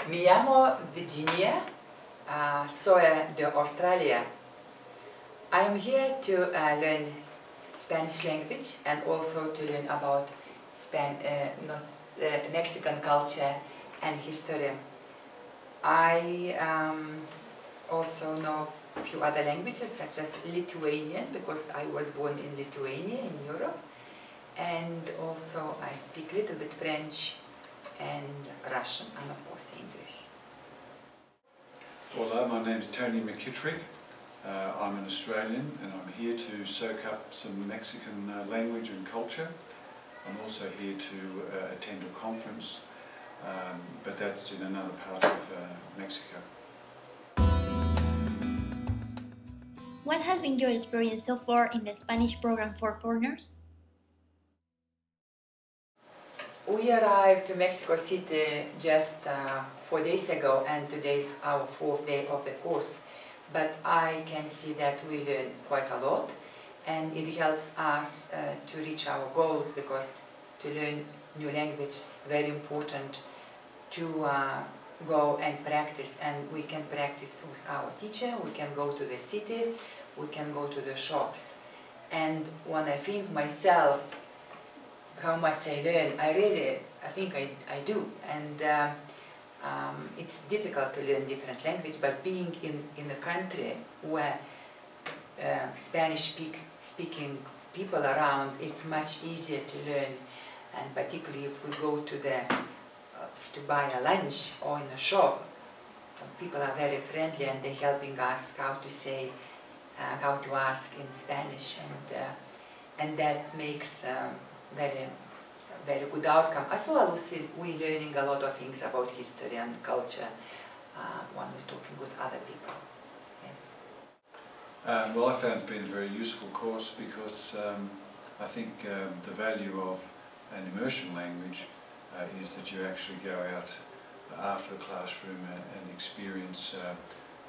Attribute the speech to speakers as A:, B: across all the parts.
A: Mi llamo Virginia, soy de Australia. I'm here to learn Spanish language and also to learn about Mexican culture and history. I also know a few other languages such as Lithuanian, because I was born in Lithuania in Europe, and also I speak a little bit French and Russian, and of course English.
B: Hello, my name's Tony Mackittrick. I'm an Australian and I'm here to soak up some Mexican language and culture. I'm also here to attend a conference, but that's in another part of Mexico.
C: What has been your experience so far in the Spanish program for foreigners?
A: We arrived to Mexico City just 4 days ago, and today's our 4th day of the course. But I can see that we learn quite a lot, and it helps us to reach our goals, because to learn new language very important to go and practice, and we can practice with our teacher, we can go to the city, we can go to the shops. And when I think myself how much I learn, I think I do, and it's difficult to learn different language, but being in a country where Spanish speaking people around, it's much easier to learn, and particularly if we go to to buy a lunch or in a shop, people are very friendly and they're helping us how to say, how to ask in Spanish, and that makes very good outcome. As well as we're learning a lot of things about history and culture when we're talking with other people. Yes.
B: Well, I found it's been a very useful course, because I think the value of an immersion language is that you actually go out after the classroom and experience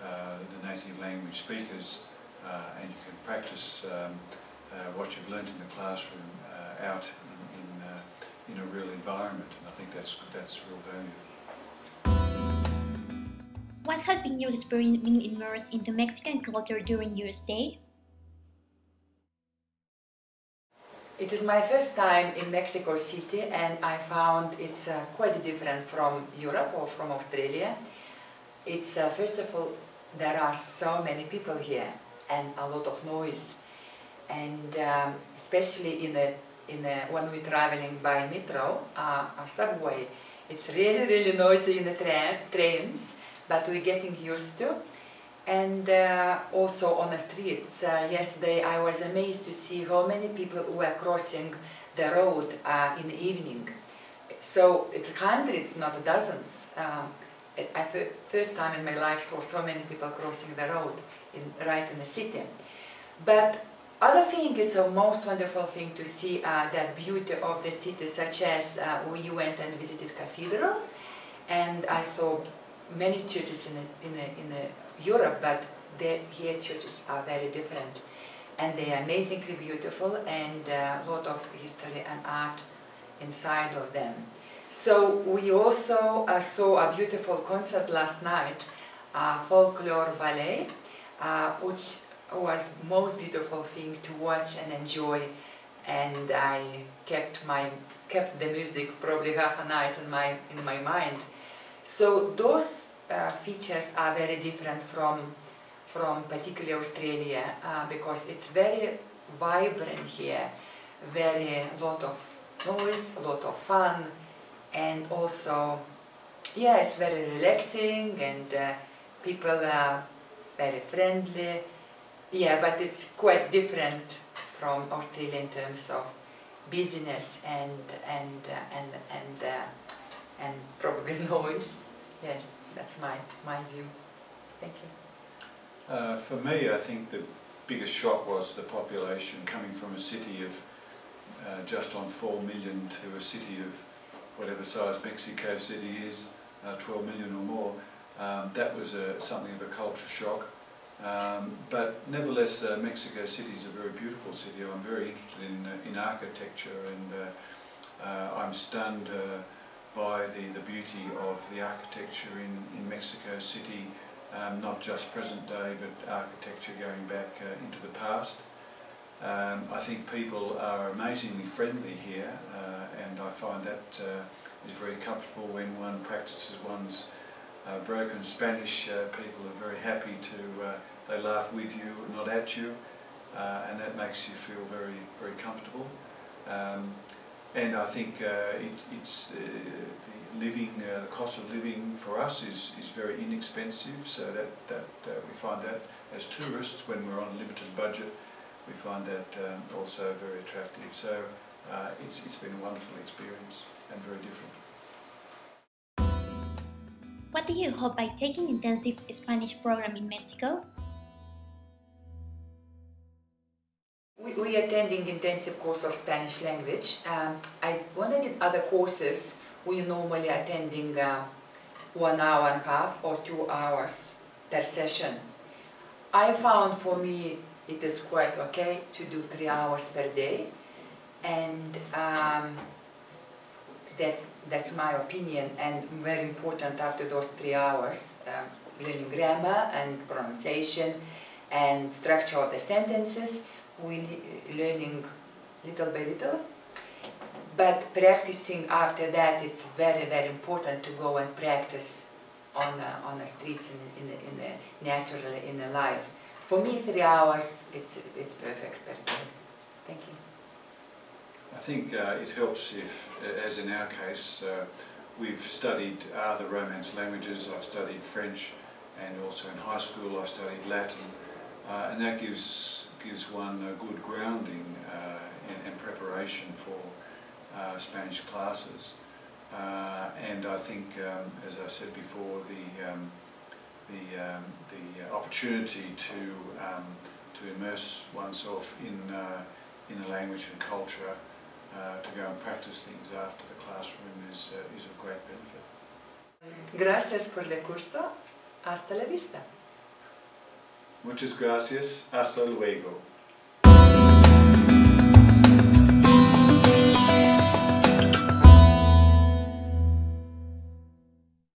B: the native language speakers, and you can practice what you've learnt in the classroom out in a real environment, and I think that's real value.
C: What has been your experience being immersed into Mexican culture during your stay?
A: It is my first time in Mexico City, and I found it's quite different from Europe or from Australia. It's first of all, there are so many people here and a lot of noise, and especially when we're traveling by metro or subway, it's really noisy in the trains, but we're getting used to. And also on the streets, yesterday I was amazed to see how many people were crossing the road in the evening. So it's hundreds, not dozens. First time in my life saw so many people crossing the road right in the city. But other thing, it's a most wonderful thing to see the beauty of the city, such as we went and visited cathedral, and I saw many churches in Europe, but here churches are very different, and they are amazingly beautiful, and a lot of history and art inside of them. So we also saw a beautiful concert last night, folklore ballet, which was most beautiful thing to watch and enjoy, and I kept the music probably half a night in my mind. So those features are very different from particularly Australia, because it's very vibrant here, very lot of noise, a lot of fun, and also, yeah, it's very relaxing, and people are very friendly. Yeah, but it's quite different from Australia in terms of busyness and probably noise. Yes, that's my view. Thank you.
B: For me, I think the biggest shock was the population coming from a city of just on 4 million to a city of whatever size Mexico City is, 12 million or more. That was something of a culture shock. But nevertheless, Mexico City is a very beautiful city. I'm very interested in architecture, and I'm stunned by the beauty of the architecture in Mexico City, not just present day but architecture going back into the past. I think people are amazingly friendly here, and I find that is very comfortable when one practices one's broken Spanish. People are very happy to, they laugh with you, not at you, and that makes you feel very, very comfortable. And I think it's the cost of living for us is very inexpensive, so that we find that as tourists, when we're on a limited budget, we find that also very attractive. So it's been a wonderful experience and very different.
C: What do you hope by taking intensive Spanish program in Mexico?
A: We attending intensive course of Spanish language. When I did other courses, we normally attending 1 hour and a half or 2 hours per session. I found for me it is quite okay to do 3 hours per day, and that's my opinion, and very important after those 3 hours, learning grammar and pronunciation and structure of the sentences. We learning little by little, but practicing after that, it's very, very important to go and practice on the streets in the naturally in the life. For me, 3 hours, it's perfect. Thank you.
B: I think it helps if, as in our case, we've studied other Romance languages. I've studied French, and also in high school I studied Latin, and that gives one a good grounding and preparation for Spanish classes. And I think, as I said before, the opportunity to immerse oneself in the language and culture, to go and practice things after the classroom is of great benefit.
A: Gracias por el curso. Hasta la vista.
B: Muchas gracias. Hasta luego.